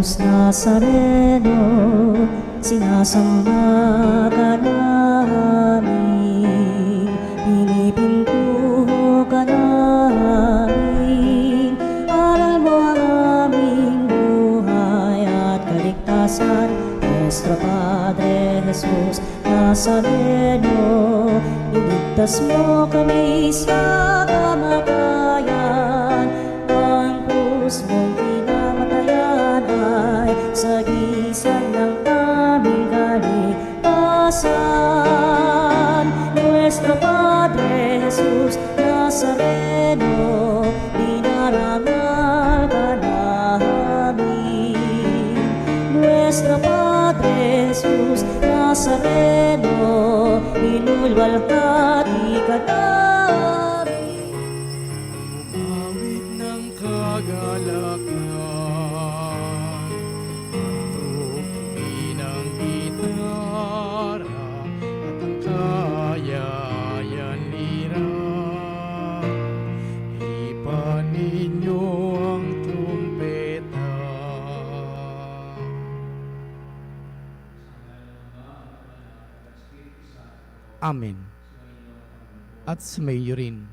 Jesus Nazareno, sinasamba ka namin, pinipintuho ka namin. Aral mo ang aming buhay at kaligtasan, Nuestro Padre Jesus Nazareno, iligtas mo kami sa kamatayan. Ang krus mong pinamatayan ay sagisag ng aming kaligtasan. Nuestro Padre Jesus Nazareno, dinarangal ka namin. Nuestro Padre Jesus Nazareno, inulwalhati ka namin. Awit ng kagalakan, tugtugin ng gitara at ang kayayan lira. Hipan ninyo ang trumpeta. Amen. At sumayo rin.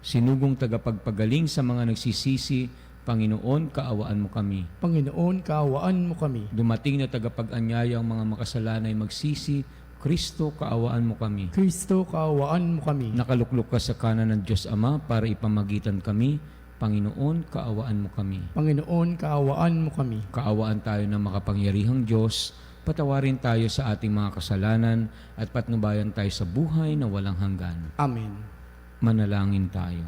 Sinugong tagapagpagaling sa mga nagsisisi, Panginoon, kaawaan mo kami. Panginoon, kaawaan mo kami. Dumating na tagapag-anyaya ang mga makasalanay magsisi, Kristo, kaawaan mo kami. Kristo, kaawaan mo kami. Nakaluklok ka sa kanan ng Diyos Ama para ipamagitan kami, Panginoon, kaawaan mo kami. Panginoon, kaawaan mo kami. Kaawaan tayo ng makapangyarihang Diyos, patawarin tayo sa ating mga kasalanan at patnubayan tayo sa buhay na walang hanggan. Amen. Manalangin tayo.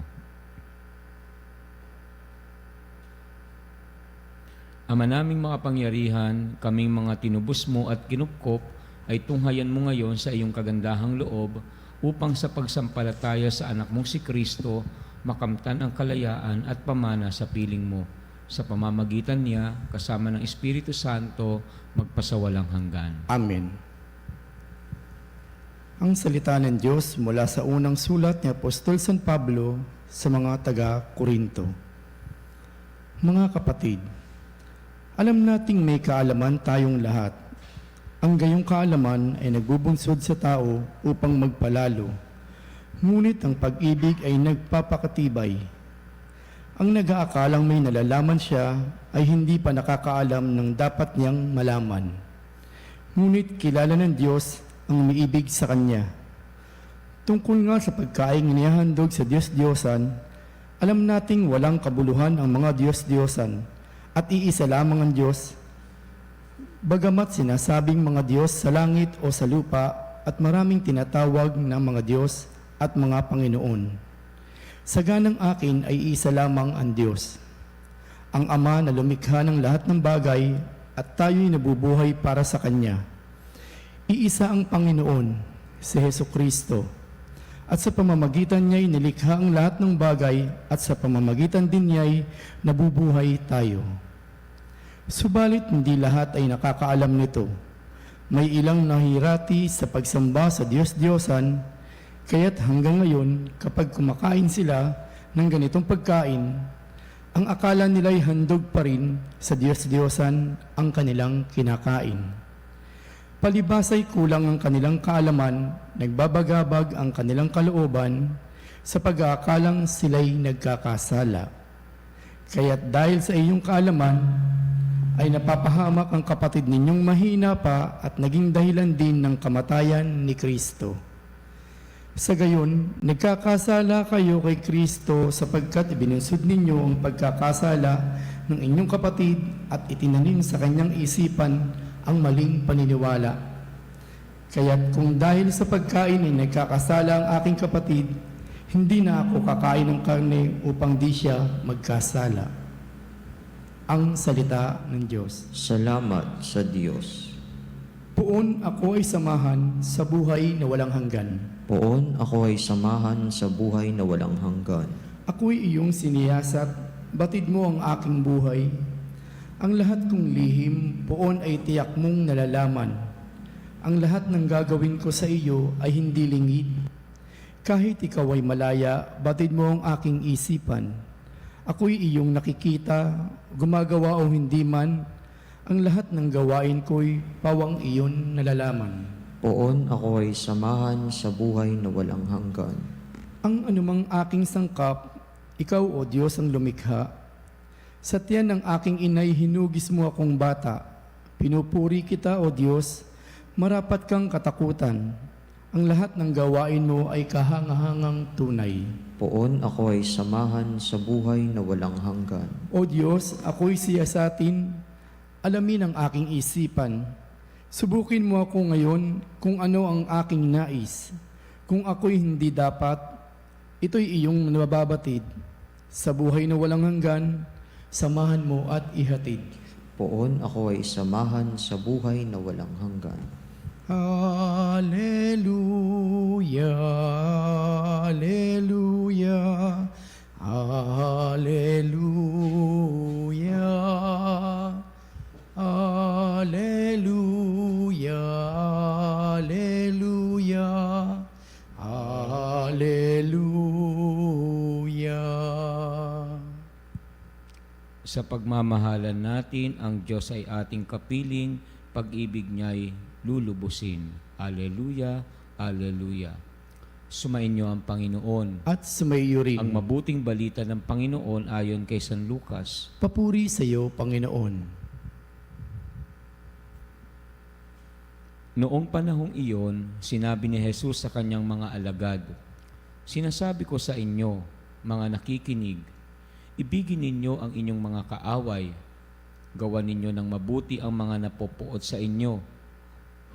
Ama naming makapangyarihan, kaming mga tinubos mo at kinupkop ay tunghayan mo ngayon sa iyong kagandahang loob upang sa pagsampalataya sa anak mong si Kristo, makamtan ang kalayaan at pamana sa piling mo. Sa pamamagitan niya, kasama ng Espiritu Santo, magpasawalang hanggan. Amen. Ang salita ng Diyos mula sa unang sulat ni Apostol San Pablo sa mga taga-Korinto. Mga kapatid, alam nating may kaalaman tayong lahat. Ang gayong kaalaman ay nagbubunsod sa tao upang magpalalo. Ngunit ang pag-ibig ay nagpapakatibay. Ang nag-aakalang may nalalaman siya ay hindi pa nakakaalam ng dapat niyang malaman. Ngunit kilala ng Diyos ang umiibig sa Kanya. Tungkol nga sa pagkaing inihahandog sa Diyos-Diyosan, alam nating walang kabuluhan ang mga Diyos-Diyosan at iisa lamang ang Diyos. Bagamat sinasabing mga Diyos sa langit o sa lupa at maraming tinatawag na mga Diyos at mga Panginoon. Sa ganang akin ay iisa lamang ang Diyos, ang Ama na lumikha ng lahat ng bagay at tayo'y nabubuhay para sa Kanya. Iisa ang Panginoon, si Hesukristo, at sa pamamagitan niya'y nilikha ang lahat ng bagay at sa pamamagitan din niya'y nabubuhay tayo. Subalit hindi lahat ay nakakaalam nito. May ilang nahirati sa pagsamba sa Diyos-Diyosan, kaya't hanggang ngayon kapag kumakain sila ng ganitong pagkain, ang akala nila'y handog pa rin sa Diyos-Diyosan ang kanilang kinakain. Palibasa'y kulang ang kanilang kaalaman, nagbabagabag ang kanilang kalooban sa pag-aakalang sila'y nagkakasala. Kaya't dahil sa iyong kaalaman, ay napapahamak ang kapatid ninyong mahina pa at naging dahilan din ng kamatayan ni Kristo. Sa gayon, nagkakasala kayo kay Kristo sapagkat ibinunsod ninyo ang pagkakasala ng inyong kapatid at itinanim sa kanyang isipan ang maling paniniwala. Kaya't kung dahil sa pagkain ay nagkakasala ang aking kapatid, hindi na ako kakain ng karne upang di siya magkasala. Ang salita ng Diyos. Salamat sa Diyos. Poon ako ay samahan sa buhay na walang hanggan. Poon ako ay samahan sa buhay na walang hanggan. Ako'y iyong siniyasat, batid mo ang aking buhay. Ang lahat kong lihim, poon ay tiyak mong nalalaman. Ang lahat ng gagawin ko sa iyo ay hindi lingid. Kahit ikaw ay malaya, batid mo ang aking isipan. Ako'y iyong nakikita, gumagawa o hindi man, ang lahat ng gawain ko'y pawang iyon nalalaman. Poon ako ay samahan sa buhay na walang hanggan. Ang anumang aking sangkap, ikaw o Diyos ang lumikha. Sa tiyan ng aking inay hinugis mo akong bata. Pinupuri kita o Diyos, marapat kang katakutan. Ang lahat ng gawain mo ay kahangahangang tunay. Poon ako ay samahan sa buhay na walang hanggan. O Diyos, ako'y siyasatin, alamin ang aking isipan. Subukin mo ako ngayon kung ano ang aking nais. Kung ako'y hindi dapat, ito'y iyong nababatid. Sa buhay na walang hanggan, samahan mo at ihatid. Poon ako ay samahan sa buhay na walang hanggan. Hallelujah, Hallelujah, Hallelujah, Hallelujah, Hallelujah, Hallelujah. Sa pagmamahalan natin, ang Diyos ay ating kapiling, pag-ibig niya'y lulubusin. Alleluia, Alleluia. Sumainyo ang Panginoon. At sumaiyo rin. Ang mabuting balita ng Panginoon ayon kay San Lucas. Papuri sa iyo, Panginoon. Noong panahong iyon, sinabi ni Jesus sa kanyang mga alagad, "Sinasabi ko sa inyo, mga nakikinig, ibigin ninyo ang inyong mga kaaway. Gawan ninyo ng mabuti ang mga napopuot sa inyo.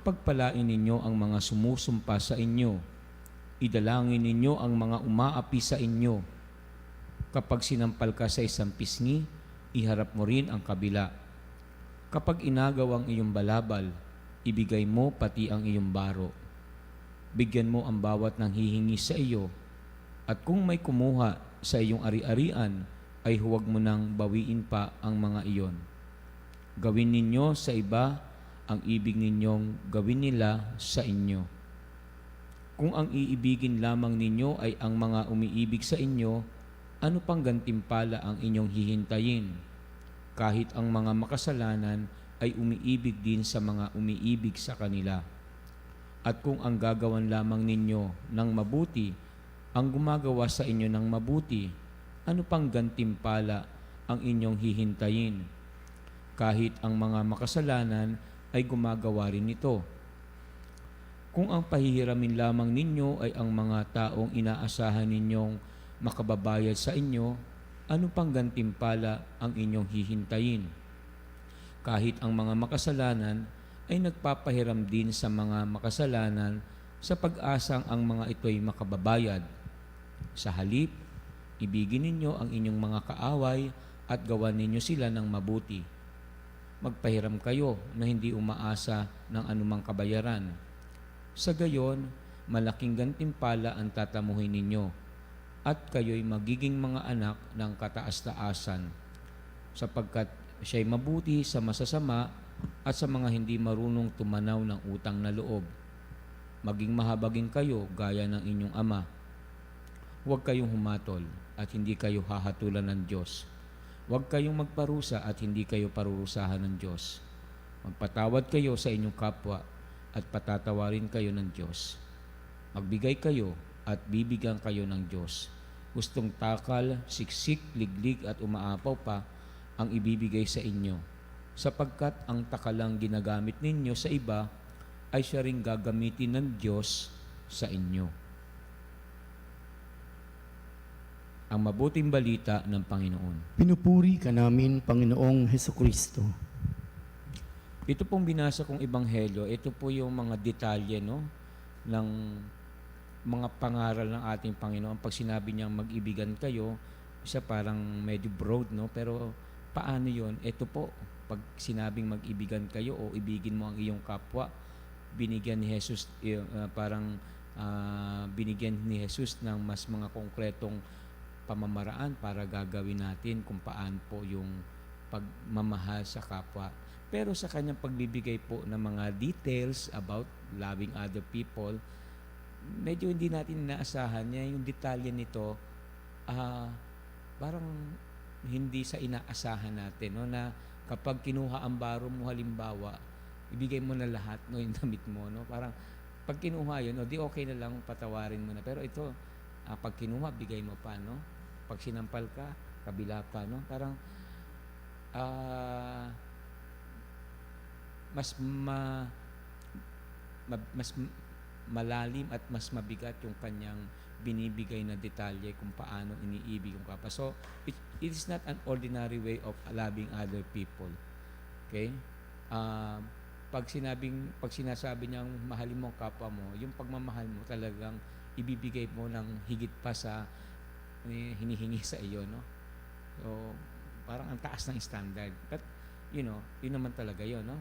Pagpalain ninyo ang mga sumusumpa sa inyo. Idalangin ninyo ang mga umaapi sa inyo. Kapag sinampal ka sa isang pisngi, iharap mo rin ang kabila. Kapag inagaw ang iyong balabal, ibigay mo pati ang iyong baro. Bigyan mo ang bawat nang hihingi sa iyo. At kung may kumuha sa iyong ari-arian, ay huwag mo nang bawiin pa ang mga iyon. Gawin ninyo sa iba ang ibig ninyong gawin nila sa inyo. Kung ang iibigin lamang ninyo ay ang mga umiibig sa inyo, ano pang gantimpala ang inyong hihintayin? Kahit ang mga makasalanan ay umiibig din sa mga umiibig sa kanila. At kung ang gagawan lamang ninyo ng mabuti, ang gumagawa sa inyo ng mabuti, ano pang gantimpala ang inyong hihintayin? Kahit ang mga makasalanan ay gumagawa rin ito. Kung ang pahihiramin lamang ninyo ay ang mga taong inaasahan ninyong makababayad sa inyo, ano pang gantimpala ang inyong hihintayin? Kahit ang mga makasalanan ay nagpapahiram din sa mga makasalanan sa pag-asang ang mga ito'y makababayad. Sa halip, ibigin ninyo ang inyong mga kaaway at gawan ninyo sila ng mabuti. Magpahiram kayo na hindi umaasa ng anumang kabayaran. Sa gayon, malaking gantimpala ang tatamuhin ninyo at kayo'y magiging mga anak ng kataas-taasan, sapagkat siya'y mabuti sa masasama at sa mga hindi marunong tumanaw ng utang na loob. Maging mahabagin kayo gaya ng inyong ama. Huwag kayong humatol at hindi kayo hahatulan ng Diyos. Huwag kayong magparusa at hindi kayo parurusahan ng Diyos. Magpatawad kayo sa inyong kapwa at patatawarin kayo ng Diyos. Magbigay kayo at bibigyan kayo ng Diyos. Gustong takal, siksik, liglig at umaapaw pa ang ibibigay sa inyo, sapagkat ang takalang ginagamit ninyo sa iba ay siya ring gagamitin ng Diyos sa inyo. Ang mabuting balita ng Panginoon. Pinupuri ka namin, Panginoong Hesukristo. Ito pong binasa kong ebanghelyo, ito po yung mga detalye ng mga pangaral ng ating Panginoon. Pag sinabi niyang mag-ibigan kayo, isa parang medyo broad, no? Pero paano yon? Ito po, pag sinabing mag-ibigan kayo o ibigin mo ang iyong kapwa, binigyan ni Jesus, binigyan ni Jesus ng mas mga konkretong pamamaraan para gagawin natin kung paano po yung pagmamahal sa kapwa. Pero sa kanyang pagbibigay po ng mga details about loving other people, medyo hindi natin inaasahan niya yung detalye nito, parang hindi sa inaasahan natin, no, na kapag kinuha ang baro mo halimbawa, ibigay mo na lahat, no, yung damit mo, no, parang pag kinuha yun, no, di okay na lang patawarin mo na, pero ito pag kinuha bigay mo pa, no, pag sinampal ka kabila pa, no, parang mas malalim at mas mabigat yung kanyang binibigay na detalye kung paano iniibig yung kapwa. So, it is not an ordinary way of loving other people. Okay? Pag sinasabi niyang mahalin mo ang kapwa mo, yung pagmamahal mo talagang ibibigay mo ng higit pa sa hinihingi sa iyo, no? So, parang ang taas ng standard. But, yun naman talaga yun, no?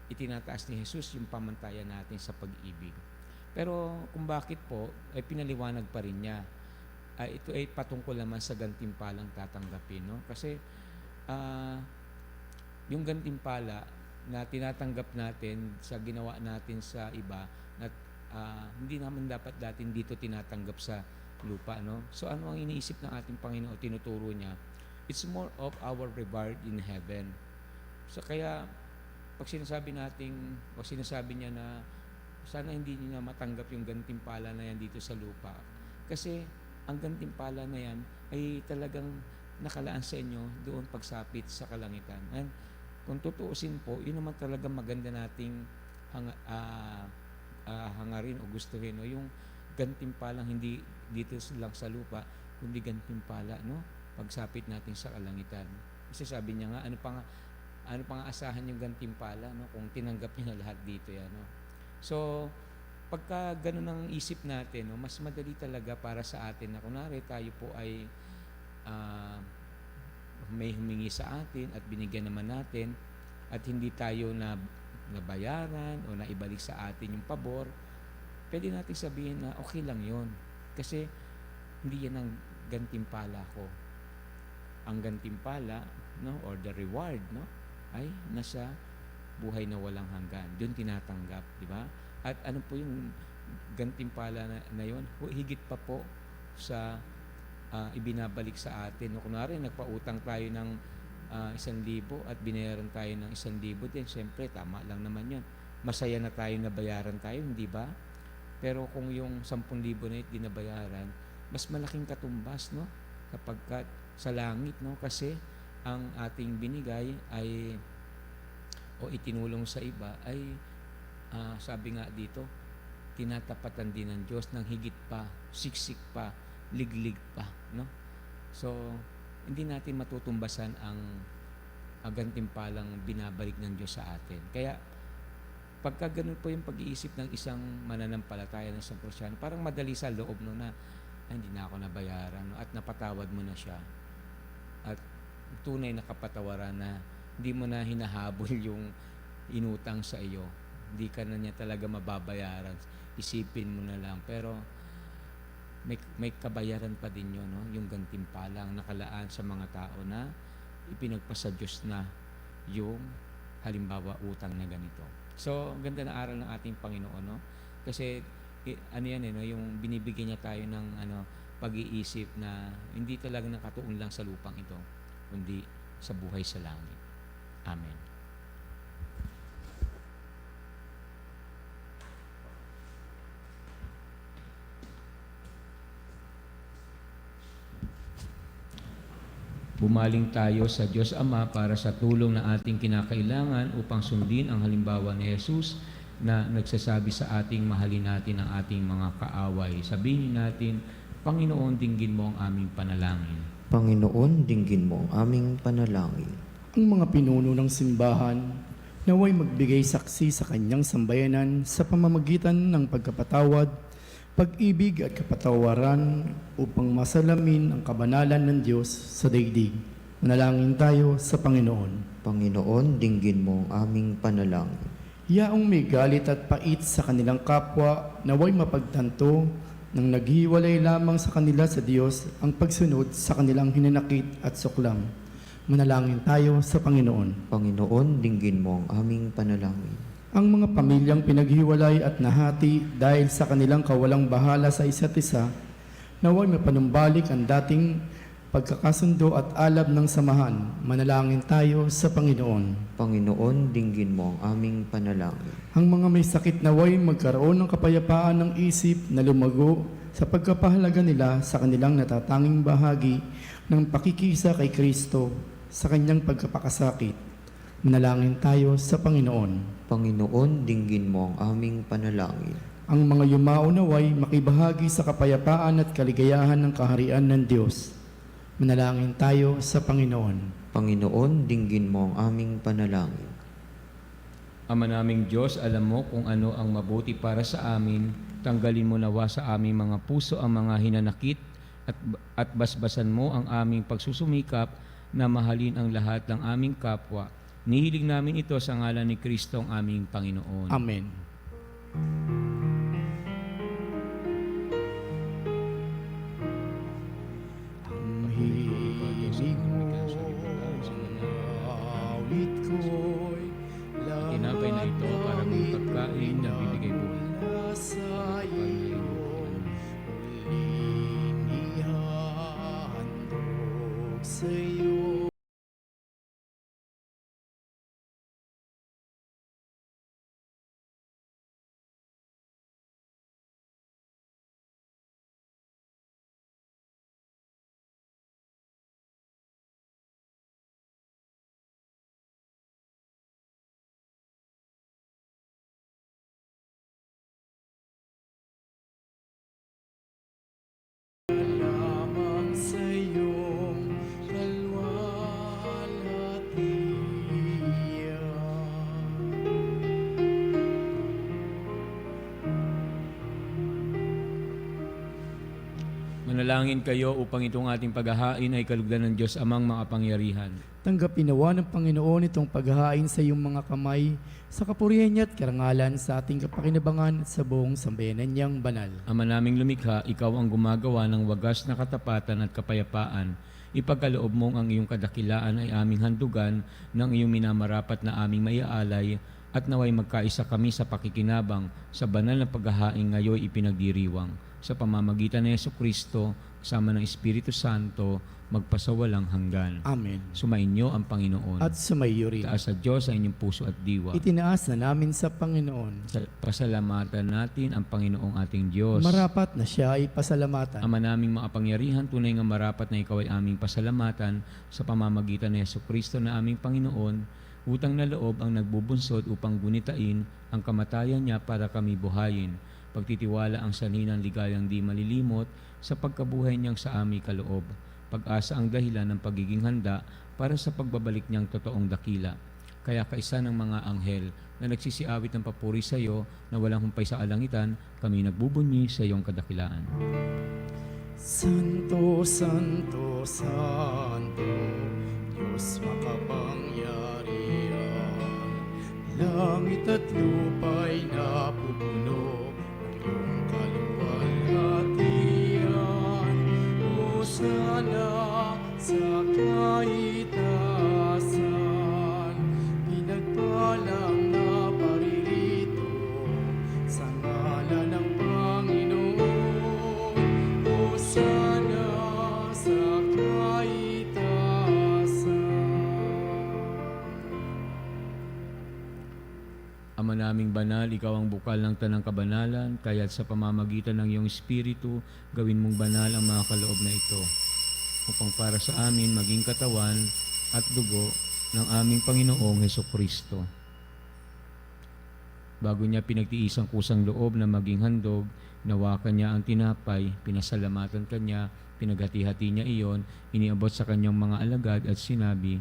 Itinataas ni Jesus yung pamantayan natin sa pag-ibig. Pero kung bakit po, ay pinaliwanag pa rin niya. Ito ay patungkol naman sa gantimpalang tatanggapin, no? Kasi yung gantimpala na tinatanggap natin sa ginawa natin sa iba, na hindi naman dapat datin dito tinatanggap sa lupa, no? So ano ang iniisip ng ating Panginoon, tinuturo niya? It's more of our reward in heaven. So kaya pag sinasabi niya na sana hindi niyo na matanggap yung gantimpala na yan dito sa lupa. Kasi ang gantimpala na yan ay talagang nakalaan sa inyo doon pagsapit sa kalangitan. And kung tutuusin po, yun naman talaga maganda nating hangarin o gustuhin, no? Yung gantimpalang hindi dito lang sa lupa, kundi gantimpala, no? Pagsapit natin sa kalangitan. Kasi sabi niya nga, ano pang asahan yung gantimpala, no? Kung tinanggap niya lahat dito yan, no? So, pagka ganun ang isip natin, no, mas madali talaga para sa atin na kunwari tayo po ay may humingi sa atin at binigyan naman natin at hindi tayo nabayaran o naibalik sa atin yung pabor, pwede natin sabihin na okay lang yon kasi hindi yan ang gantimpala ko. Ang gantimpala, no, or the reward, no, ay nasa buhay na walang hanggan. Doon tinatanggap, di ba? At ano po yung gantimpala na yon? Higit pa po sa ibinabalik sa atin. No, kunwari, nagpautang tayo ng 1,000 at binayaran tayo ng 1,000 din. Siyempre, tama lang naman yun. Masaya na tayo na bayaran tayo, hindi ba? Pero kung yung 10,000 na ito dinabayaran, mas malaking katumbas, no? Kapag sa langit, no? Kasi ang ating binigay ay o itinulong sa iba ay sabi nga dito, tinatapatan din ng Diyos ng higit pa, siksik pa, liglig pa, no? So, hindi natin matutumbasan ang gantimpalang binabalik ng Diyos sa atin. Kaya, pagka ganun po yung pag-iisip ng isang mananampalataya ng isang Kristyano, parang madali sa loob, no, na hindi na ako nabayaran, no, at napatawad mo na siya. At tunay na kapatawaran na hindi mo na hinahabol yung inutang sa iyo. Hindi ka na niya talaga mababayaran. Isipin mo na lang. Pero may kabayaran pa din yun, no? Yung gantimpalang nakalaan sa mga tao na ipinagpasa Diyos na yung halimbawa utang na ganito. So, ganda na aral ng ating Panginoon, no? Kasi ano yan, no? Yung binibigyan niya tayo ng pag-iisip na hindi talaga nakatuon lang sa lupang ito, kundi sa buhay sa langit. Amen. Bumaling tayo sa Diyos Ama para sa tulong na ating kinakailangan upang sundin ang halimbawa ni Jesus na nagsasabi sa ating mahalin natin ang ating mga kaaway. Sabihin natin, Panginoon, dinggin mo ang aming panalangin. Panginoon, dinggin mo ang aming panalangin. Ang mga pinuno ng simbahan naway magbigay saksi sa kanyang sambayanan sa pamamagitan ng pagkapatawad, pag-ibig at kapatawaran upang masalamin ang kabanalan ng Diyos sa daigdig. Manalangin tayo sa Panginoon. Panginoon, dinggin mo ang aming panalangin. Yaong may galit at pait sa kanilang kapwa, naway mapagtanto nang naghiwalay lamang sa kanila sa Diyos ang pagsunod sa kanilang hinanakit at suklam. Manalangin tayo sa Panginoon. Panginoon, dinggin mo ang aming panalangin. Ang mga pamilyang pinaghiwalay at nahati dahil sa kanilang kawalang bahala sa isa't isa, naway mapanumbalik ang dating pagkakasundo at alab ng samahan. Manalangin tayo sa Panginoon. Panginoon, dinggin mo ang aming panalangin. Ang mga may sakit naway magkaroon ng kapayapaan ng isip na lumago sa pagkapahalaga nila sa kanilang natatanging bahagi ng pakikisa kay Kristo sa kanyang pagkapakasakit. Manalangin tayo sa Panginoon. Panginoon, dinggin mo ang aming panalangin. Ang mga yumao naway makibahagi sa kapayapaan at kaligayahan ng kaharian ng Diyos. Manalangin tayo sa Panginoon. Panginoon, dinggin mo ang aming panalangin. Ama naming Diyos, alam mo kung ano ang mabuti para sa amin. Tanggalin mo nawa sa aming mga puso ang mga hinanakit at basbasan mo ang aming pagsusumikap na mahalin ang lahat ng aming kapwa. Nihiling namin ito sa ngalan ni Kristo ang aming Panginoon. Amen. Ang hilig mo, awit ko'y Tinapay na ito para mong pagkain na bibigay mo. mula sa iyo, muling ihandog sa iyo. Lamang sa iyong Manalangin kayo upang itong ating paghahain ay kalugdan ng Diyos amang makapangyarihan. Tanggapin nawa ng Panginoon itong paghahain sa iyong mga kamay, sa kapurihan niya at karangalan sa ating kapakinabangan at sa buong sambayanan niyang banal. Ama naming lumikha, ikaw ang gumagawa ng wagas na katapatan at kapayapaan. Ipagkaloob mong ang iyong kadakilaan ay aming handugan ng iyong minamarapat na aming maiaalay at naway magkaisa kami sa pakikinabang sa banal na paghahain ngayon ipinagdiriwang. Sa pamamagitan ni Jesucristo, kasama ng Espiritu Santo, magpasawalang hanggan. Amen. Sumainyo ang Panginoon. At sumayo rin. Taas sa Diyos sa inyong puso at diwa. Itinaas na namin sa Panginoon. Pasalamatan natin ang Panginoong ating Diyos. Marapat na siya ay pasalamatan. Ama naming makapangyarihan, tunay nga marapat na ikaw ay aming pasalamatan sa pamamagitan ni Jesucristo na aming Panginoon, utang na loob ang nagbubunsod upang gunitain ang kamatayan niya para kami buhayin. Pagtitiwala ang saninang ligayang di malilimot sa pagkabuhay niyang sa aming kaloob. Pag-asa ang dahilan ng pagiging handa para sa pagbabalik niyang totoong dakila. Kaya kaisa ng mga anghel na nagsisiawit ng papuri sa iyo na walang humpay sa alangitan, kami nagbubunyi sa iyong kadakilaan. Santo, Santo, Santo, Diyos makapangyarihan. Langit at lupa'y napupuno ng iyong kaluwalhatian. Hosana sa kaitaasan, pinagpalang na paririto sa ngalan ng Panginoon. Hosana sa kaitaasan. Ama naming banal, ikaw ang bukal ng tanang kabanalan, kaya't sa pamamagitan ng iyong Espiritu, gawin mong banal ang mga kaloob na ito, upang para sa amin maging katawan at dugo ng aming Panginoong Hesukristo. Bago niya pinagtiis ang kusang loob na maging handog, nawakan niya ang tinapay, pinasalamatan kanya, pinaghati-hati niya iyon, iniabot sa kanyang mga alagad at sinabi,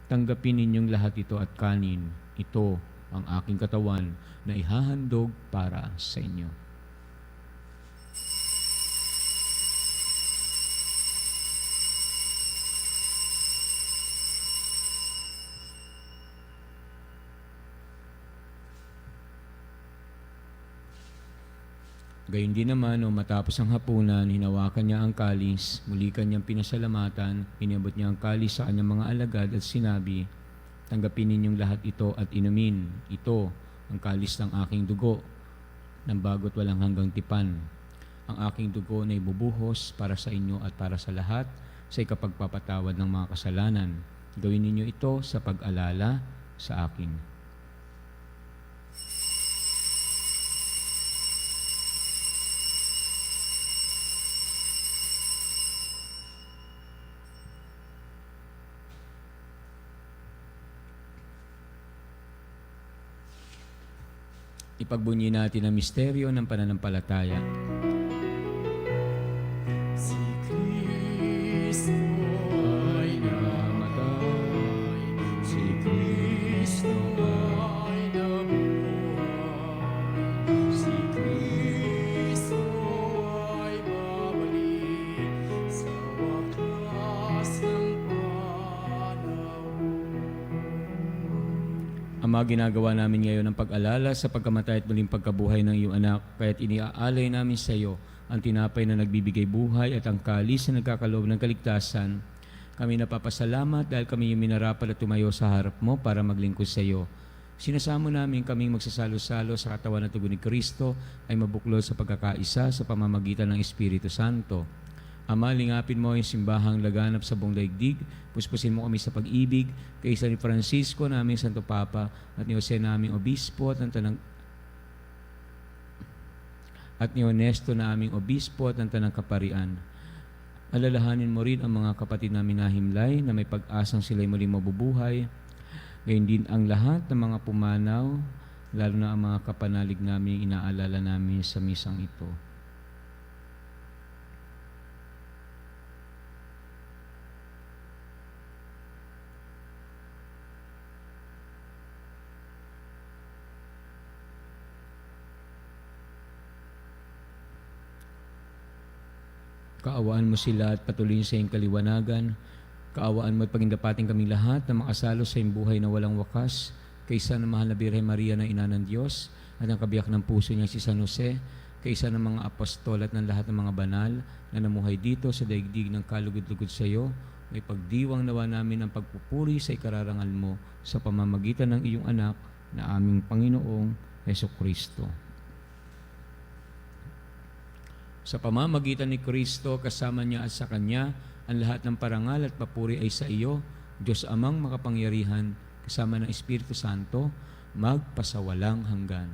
"Tanggapin ninyong lahat ito at kanin. Ito ang aking katawan na ihahandog para sa inyo." Gayun din naman, matapos ang hapunan, hinawakan niya ang kalis, muli kanyang pinasalamatan, inabot niya ang kalis sa kanyang mga alagad at sinabi, tanggapin ninyong lahat ito at inumin. Ito ang kalis ng aking dugo, ng bago't walang hanggang tipan. Ang aking dugo na ibubuhos para sa inyo at para sa lahat sa ikapagpapatawad ng mga kasalanan. Gawin ninyo ito sa pag-alala sa akin. Ipagbunyi natin ang misteryo ng pananampalataya. Si Kristo ay namatay, si Kristo ay nabuhay, si Kristo ay babalik sa wakas ng panahon. Ama, ginagawa namin ngayon ang pag-alala sa pagkamatay at muling pagkabuhay ng iyong anak, kaya't iniaalay namin sa iyo ang tinapay na nagbibigay buhay at ang kalis na nagkakaloob ng kaligtasan. Kami napapasalamat dahil kami yung minarapat at tumayo sa harap mo para maglingkod sa iyo. Sinasamo namin kaming magsasalo-salo sa katawan at tugon ni Kristo ay mabuklod sa pagkakaisa sa pamamagitan ng Espiritu Santo. Ama, lingapin mo ang simbahang laganap sa buong daigdig. Puspusin mo kami sa pag-ibig kay San Francisco, naming Santo Papa, at ni Jose, naming Obispo, at ni Honesto, naming Obispo at ng Tanang Kaparian. Alalahanin mo rin ang mga kapatid namin na himlay na may pag-asang sila'y muling mabubuhay. Gayon din ang lahat ng mga pumanaw, lalo na ang mga kapanalig namin inaalala namin sa misang ito. Kaawaan mo sila at patuloyin sa iyong kaliwanagan. Kaawaan mo at pagindapating kaming lahat na makasalo sa iyong buhay na walang wakas, kaysa ng mahal na Birhen Maria na ina ng Diyos at ang kabiyak ng puso niya si San Jose, kaysa ng mga apostol at ng lahat ng mga banal na namuhay dito sa daigdig ng kalugod-lugod sa iyo. May pagdiwang nawa namin ang pagpupuri sa ikararangal mo sa pamamagitan ng iyong anak na aming Panginoong Hesukristo. Sa pamamagitan ni Kristo, kasama niya at sa Kanya, ang lahat ng parangal at papuri ay sa iyo, Diyos Amang makapangyarihan, kasama ng Espiritu Santo, magpasawalang hanggan.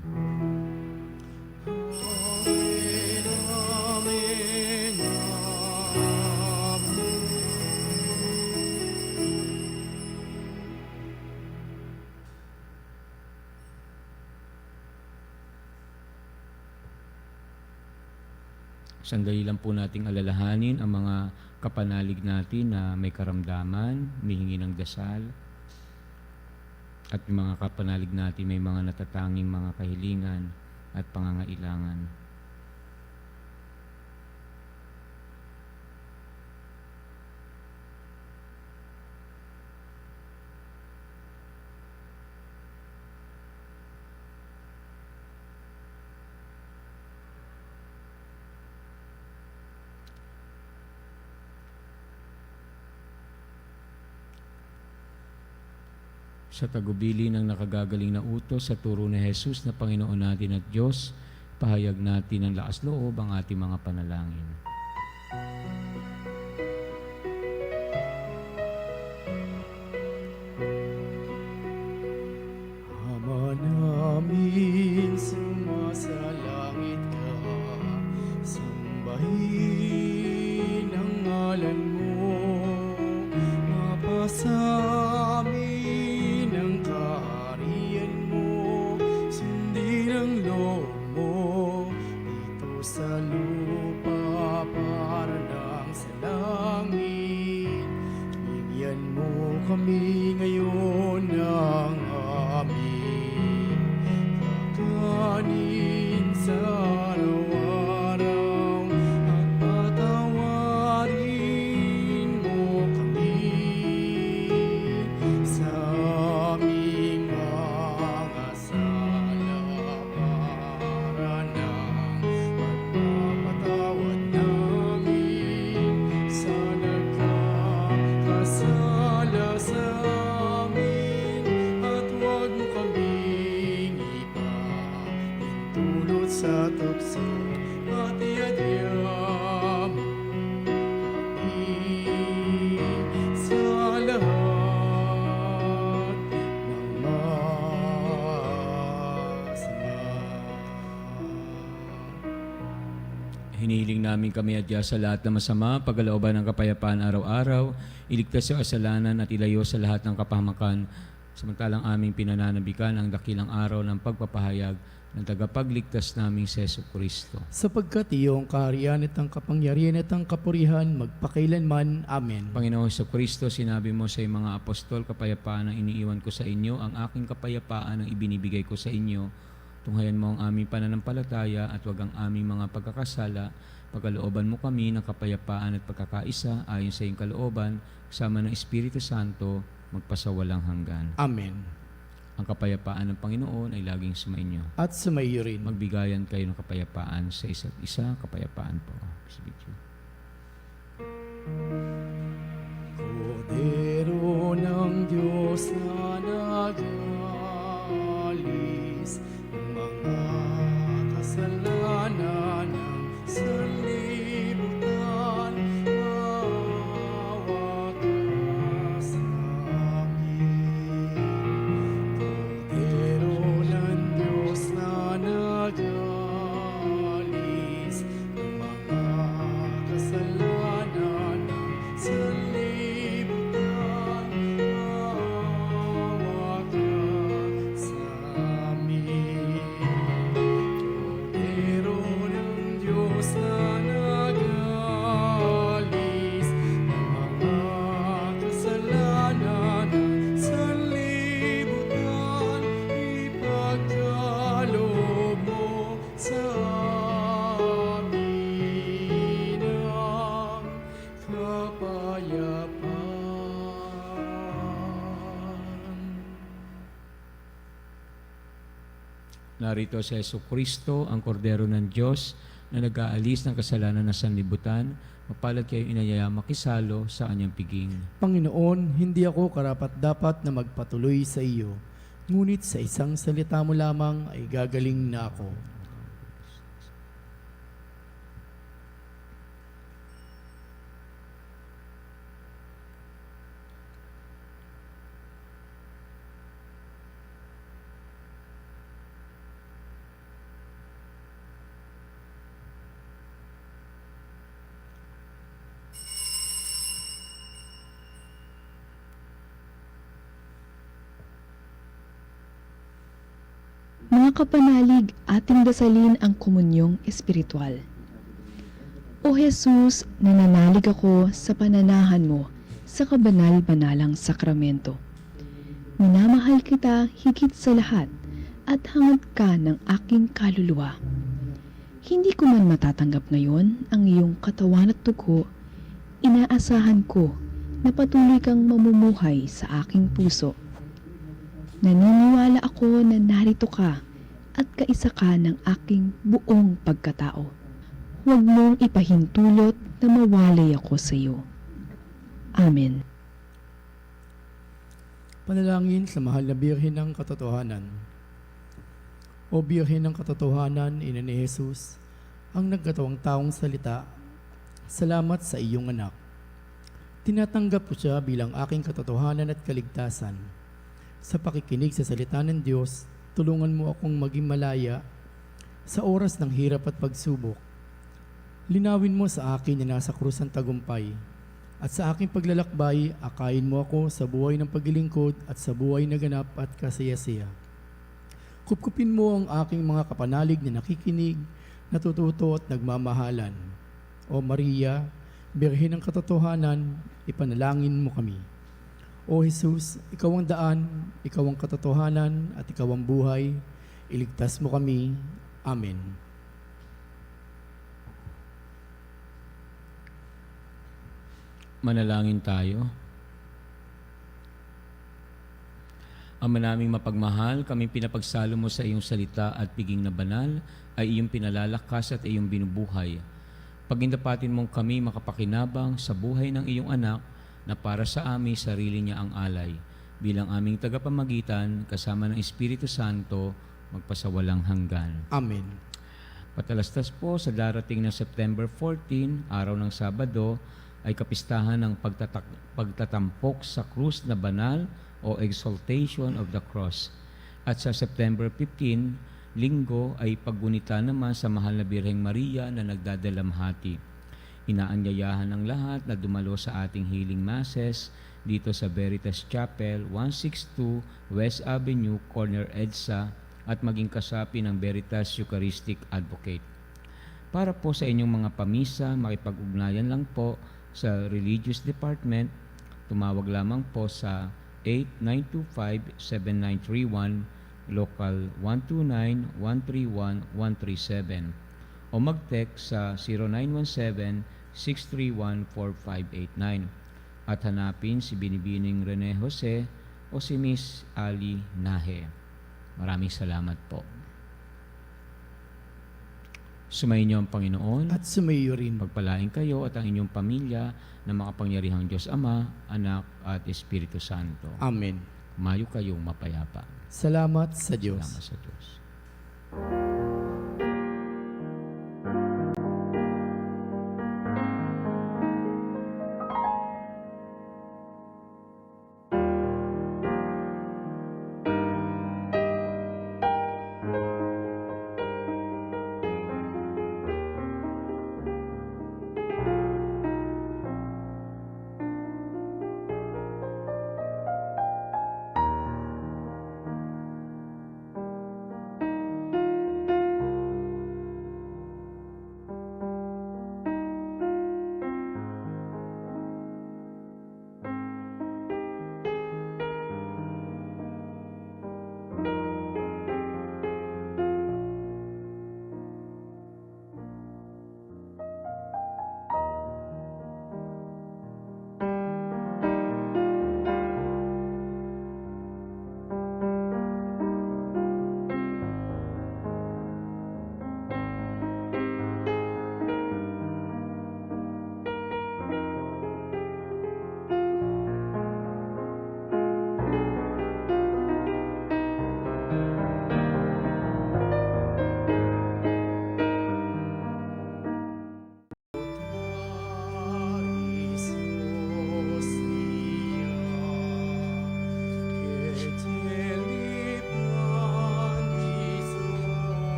Sandali lang po nating alalahanin ang mga kapanalig natin na may karamdaman, humihingi ng dasal, at yung mga kapanalig natin may mga natatanging mga kahilingan at pangangailangan. Sa tagubili ng nakagagaling na utos sa turo ni Jesus na Panginoon natin at Diyos, pahayag natin ng lakas loob ang ating mga panalangin. Ama namin, sumasalangit ka, sambahin ang ngalan mo, mapasamin ang kaharian mo, sundin ang loob mo, dito sa lupa para lang sa langit. Bigyan mo kami ngayon ng aming kakanin sa araw-araw, at patawarin mo kami sa aming mga sala, para nang sala sa amin at huwag mo kaming ipahintulot sa tukso at iadya mo kami sa lahat ng masama. Hinihiling namin kami adya sa lahat ng masama, pagkalooban ng kapayapaan araw-araw, iligtas sa kasalanan at ilayo sa lahat ng kapahamakan, samantalang aming pinananabikan ang dakilang araw ng pagpapahayag ng tagapagligtas naming si Jesucristo. Sapagkat iyong kaharian at ang kapangyarihan at ang kapurihan magpakailanman. Amen. Panginoong Jesucristo, sinabi mo sa iyong mga apostol, kapayapaan ang iniiwan ko sa inyo, ang aking kapayapaan ang ibinibigay ko sa inyo. Tunghayan mo ang aming pananampalataya at wag ang aming mga pagkakasala. Pagkalooban mo kami ng kapayapaan at pagkakaisa ayon sa iyong kalooban, kasama ng Espiritu Santo, magpasawalang hanggan. Amen. Ang kapayapaan ng Panginoon ay laging sumainyo. At sumayo rin. Magbigayan kayo ng kapayapaan sa isa't isa. Kapayapaan po. Kordero ng Diyos na nag-alis ng mga kasalanan ng sanlibutan, maawa ka sa amin. Kordero ng Diyos na nag-alis ng mga kasalanan ng sanlibutan, maawa ka sa amin. Kordero ng Diyos na nag-alis ng mga kasalanan ng sanlibutan, ipagkaloob mo sa amin ang kapayapaan. Narito si Jesucristo, ang kordero ng Diyos na nag-aalis ng kasalanan ng sanlibutan. Mapalad kayo inayaya makisalo sa kanyang piging. Panginoon, hindi ako karapat-dapat na magpatuloy sa iyo, ngunit sa isang salita mo lamang ay gagaling na ako. Mga kapanalig, ating dasalin ang komunyong espiritual. O Jesus, nananalig ako sa pananahan mo sa kabanal-banalang sakramento. Minamahal kita higit sa lahat at hangad ka ng aking kaluluwa. Hindi ko man matatanggap ngayon ang iyong katawan at dugo, inaasahan ko na patuloy kang mamumuhay sa aking puso. Naniniwala ako na narito ka at kaisa ka ng aking buong pagkatao. Huwag mong ipahintulot na mawalay ako sa iyo. Amen. Panalangin sa mahal na Birhen ng Katotohanan. O Birhen ng Katotohanan, ina ni Jesus, ang nagkatawang taong salita, salamat sa iyong anak. Tinatanggap ko siya bilang aking katotohanan at kaligtasan. Sa pakikinig sa salita ng Diyos, tulungan mo akong maging malaya sa oras ng hirap at pagsubok. Linawin mo sa akin na nasa krus ang tagumpay, at sa aking paglalakbay, akayin mo ako sa buhay ng paglilingkod at sa buhay na ganap at kasaya-saya. Kupkupin mo ang aking mga kapanalig na nakikinig, natututo at nagmamahalan. O Maria, Birhen ng Katotohanan, ipanalangin mo kami. O Jesus, ikaw ang daan, ikaw ang katotohanan, at ikaw ang buhay. Iligtas mo kami. Amen. Manalangin tayo. Ama naming mapagmahal, kami pinapagsalo mo sa iyong salita at piging na banal, ay iyong pinalalakas at iyong binubuhay. Pagindapatin mong kami makapakinabang sa buhay ng iyong anak, na para sa amin sarili niya ang alay, bilang aming tagapamagitan kasama ng Espiritu Santo magpasawalang hanggan. Amen. Patalastas po sa darating na September 14, araw ng Sabado, ay kapistahan ng pagtatampok sa krus na banal o Exaltation of the Cross. At sa September 15, Linggo, ay paggunita naman sa Mahal na Birheng Maria na nagdadalamhati. Inaanyayahan ng lahat na dumalo sa ating healing masses dito sa Veritas Chapel, 162 West Avenue, Corner EDSA, at maging kasapi ng Veritas Eucharistic Advocate. Para po sa inyong mga pamisa, makipag-ugnayan lang po sa Religious Department. Tumawag lamang po sa 8925-7931, Local 129-131-137, o mag-text sa 0917-631-4589 at hanapin si Binibining Rene Jose o si Miss Ali Nahe. Maraming salamat po. Sumayin niyo ang Panginoon. At sumayo rin. Pagpalain kayo at ang inyong pamilya na makapangyarihang Diyos Ama, Anak at Espiritu Santo. Amen. Mayo kayong mapayapa. Salamat sa Diyos. Salamat sa Diyos.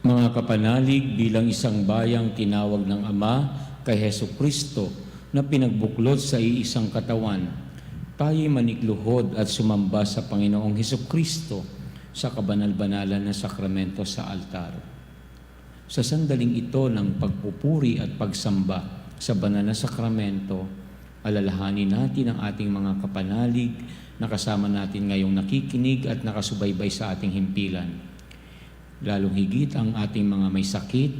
Mga kapanalig, bilang isang bayang tinawag ng Ama kay Hesu Kristo na pinagbuklod sa iisang katawan, tayo'y manikluhod at sumamba sa Panginoong Hesu Kristo sa kabanal-banalan na sakramento sa altar. Sa sandaling ito ng pagpupuri at pagsamba sa banal na sakramento, alalahanin natin ang ating mga kapanalig na kasama natin ngayong nakikinig at nakasubaybay sa ating himpilan. Lalong higit ang ating mga may sakit,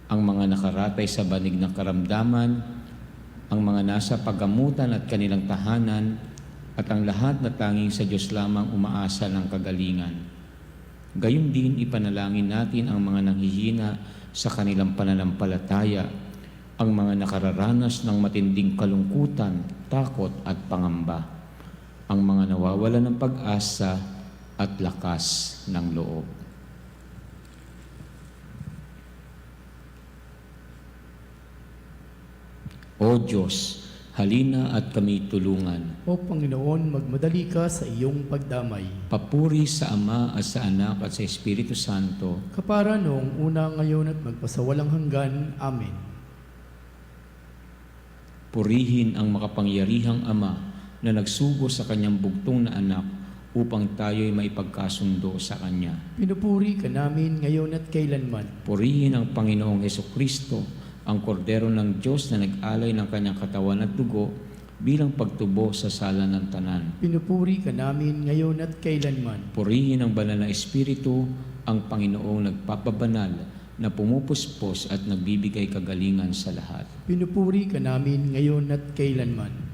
ang mga nakaratay sa banig ng karamdaman, ang mga nasa paggamutan at kanilang tahanan, at ang lahat na tanging sa Diyos lamang umaasa ng kagalingan. Gayon din ipanalangin natin ang mga nanghihina sa kanilang pananampalataya, ang mga nakararanas ng matinding kalungkutan, takot at pangamba, ang mga nawawalan ng pag-asa at lakas ng loob. O Diyos, Halina at kami tulungan. O Panginoon, magmadali ka sa iyong pagdamay. Papuri sa Ama at sa Anak at sa Espiritu Santo. Kapara noong una, ngayon at magpasawalang hanggan. Amen. Purihin ang makapangyarihang Ama na nagsugo sa kanyang bugtong na anak upang tayo'y maipagkasundo sa Kanya. Pinupuri ka namin ngayon at kailanman. Purihin ang Panginoong Hesukristo, ang kordero ng Diyos na nag-alay ng kanyang katawan at dugo bilang pagtubo sa sala ng tanan. Pinupuri ka namin ngayon at kailanman. Purihin ang banal na Espiritu, ang Panginoong nagpapabanal na pumupuspos at nagbibigay kagalingan sa lahat. Pinupuri ka namin ngayon at kailanman.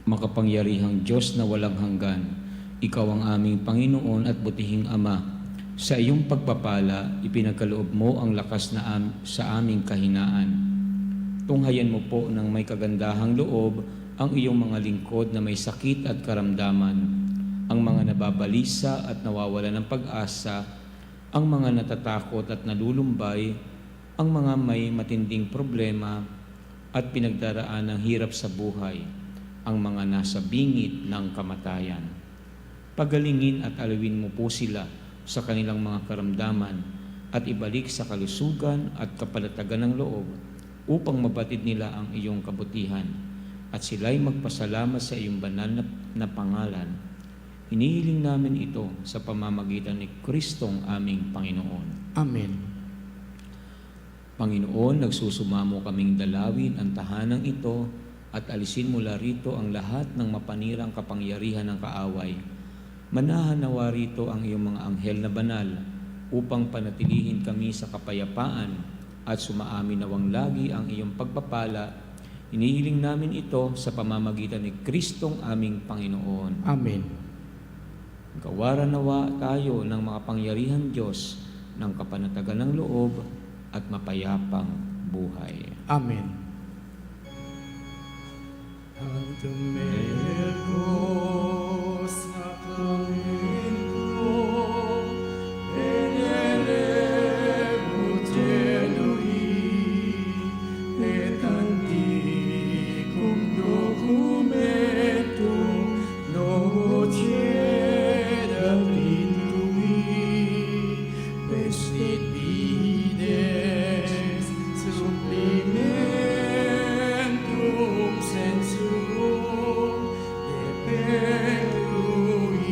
Makapangyarihang Diyos na walang hanggan, Ikaw ang aming Panginoon at butihing Ama. Sa iyong pagpapala, ipinagkaloob mo ang lakas na sa aming kahinaan. Tunghayan mo po ng may kagandahang loob ang iyong mga lingkod na may sakit at karamdaman, ang mga nababalisa at nawawala ng pag-asa, ang mga natatakot at nalulumbay, ang mga may matinding problema at pinagdaraan ng hirap sa buhay, ang mga nasa bingit ng kamatayan. Pagalingin at alawin mo po sila sa kanilang mga karamdaman at ibalik sa kalusugan at kapalatagan ng loob upang mabatid nila ang iyong kabutihan. at sila'y magpasalamat sa iyong banal na pangalan. Hinihiling namin ito sa pamamagitan ni Kristong aming Panginoon. Amen. Panginoon, nagsusumamo kaming dalawin ang tahanang ito at alisin mula rito ang lahat ng mapanirang kapangyarihan ng kaaway. Manahan nawa rito ang iyong mga anghel na banal upang panatilihin kami sa kapayapaan at sumaamin nawang lagi ang iyong pagpapala. Hinihiling namin ito sa pamamagitan ni Kristong aming Panginoon. Amen. Gawaran nawa tayo ng makapangyarihan Diyos ng kapanatagan ng loob at mapayapang buhay. Amen. Antumergos na Cristo, Venerebo Genui, et antiquum documentum noceda tritui, vestit vides supplimentum sensuum dependui,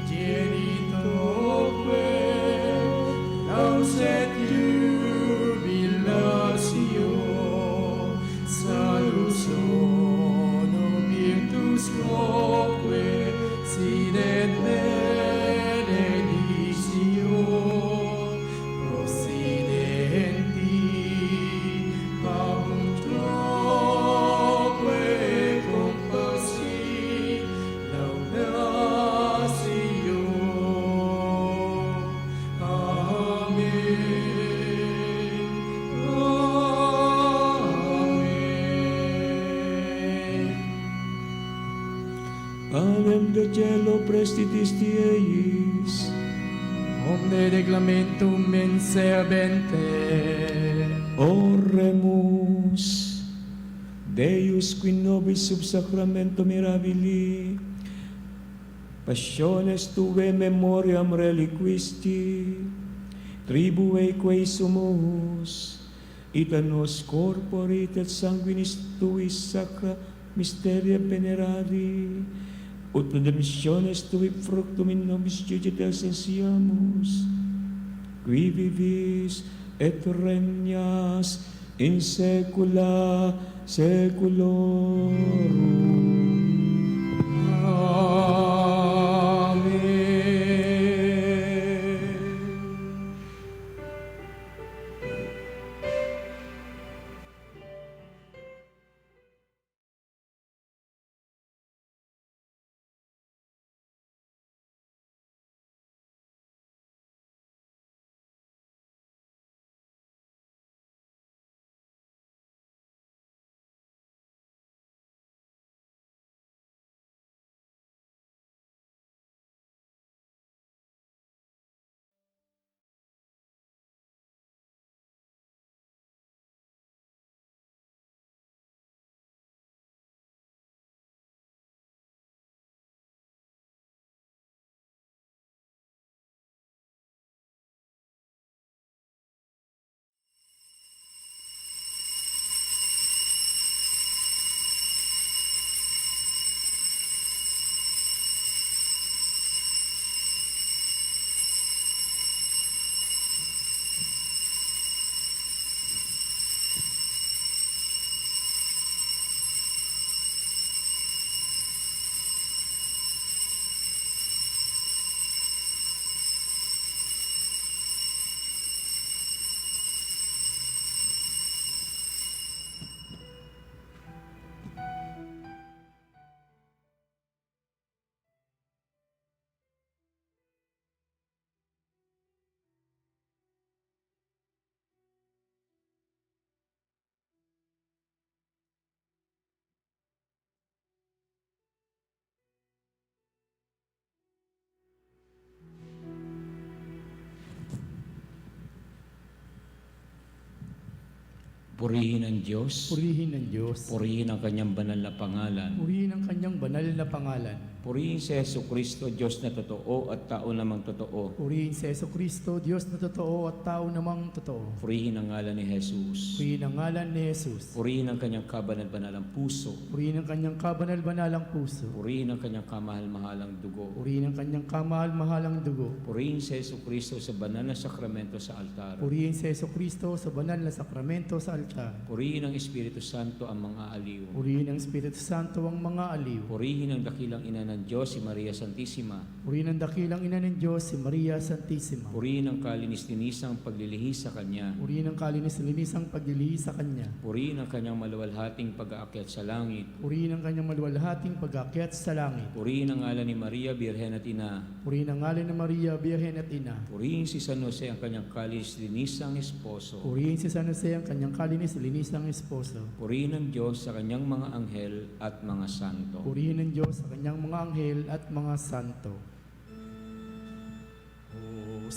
genitoque lauset jubilatio, salus sono virtus quoque sidet benedictio, prosidenti pabunt loque compassi laudatio. Amen. Amen. Panem de cielo prestitis tieis, Omne declamentum in servente. oremus. Deus qui nobis sub sacramento mirabili, passiones tuae memoriam reliquisti, tribue quae sumus, ita nos corporit et sanguinis tuis sacra mysteria venerari, ut redemptionis tui fructum in nobis judiciae sensiamus, qui vivis et regnas in saecula saeculorum. Purihin ang Diyos, Purihin ng Diyos. purihin ang kanyang banal na pangalan. Purihin ang kanyang banal na pangalan. Purihin si Hesu Kristo, Diyos na totoo at tao namang totoo. Purihin si Yeso Kristo, Diyos na totoo at tao namang totoo. Purihin ang ngalan ni Jesus. Purihin ang ngalan ni Jesus. Purihin ang kanyang kabanal-banalang puso. Purihin ang kanyang kabanal-banalang puso. Purihin ang kanyang kamahal-mahalang dugo. Purihin ang kanyang kamahal-mahalang dugo. Purihin si Hesu Kristo sa banal na sakramento sa altar. Purihin si Yeso Kristo sa banal na sakramento sa altar. Purihin ang Espiritu Santo ang mga aliw. Purihin ang Espiritu Santo ang mga aliw. Purihin ang dakilang ina ng Diyos, si Maria Santissima. Purihin ang dakilang ina ng Diyos, si Maria Santissima. Purihin ang kalinis-linisang paglilihis sa Kanya. Purihin ang kalinis-linisang paglilihis sa Kanya. Purihin ang kanyang maluwalhating pag-aakyat sa langit. Purihin ang kanyang maluwalhating pag-aakyat sa langit. Purihin ang ngalan ni Maria, Birhen at Ina. Purihin ang ngalan ng Maria, Birhen at Ina. Purihin si San Jose, ang kanyang kalinis-linisang esposo. Purihin si San Jose, ang kanyang kalinis-linisang esposo. Purihin ang Diyos sa kanyang mga anghel at mga santo. Purihin ng Diyos sa kanyang mga anghel at mga santo. O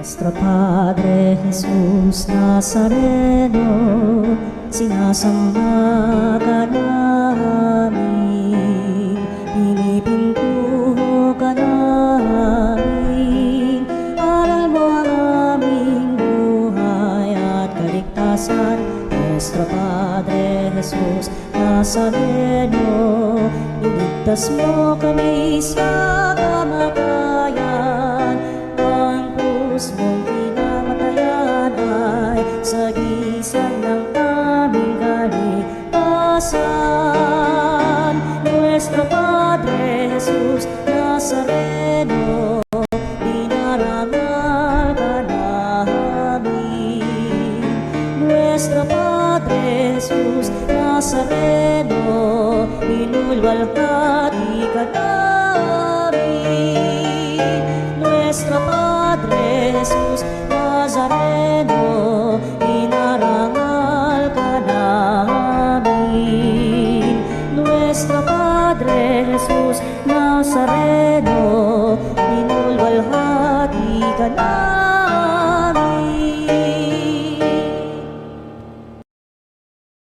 Nuestro Padre Jesus Nazareno, sinasamba ka namin, pinipintuho ka namin, aral mo ang aming buhay at kaligtasan. Nuestro Padre Jesus Nazareno, iligtas mo kami sa kamatayan. Ang krus mong pinamatayan ay sagisag ng aming kaligtasan. Nuestro Padre Jesus Nazareno, dinarangal ka namin. Nuestro Padre Jesus Nazareno, inulwalhati ka namin. Nuestro Padre Jesus Nazareno,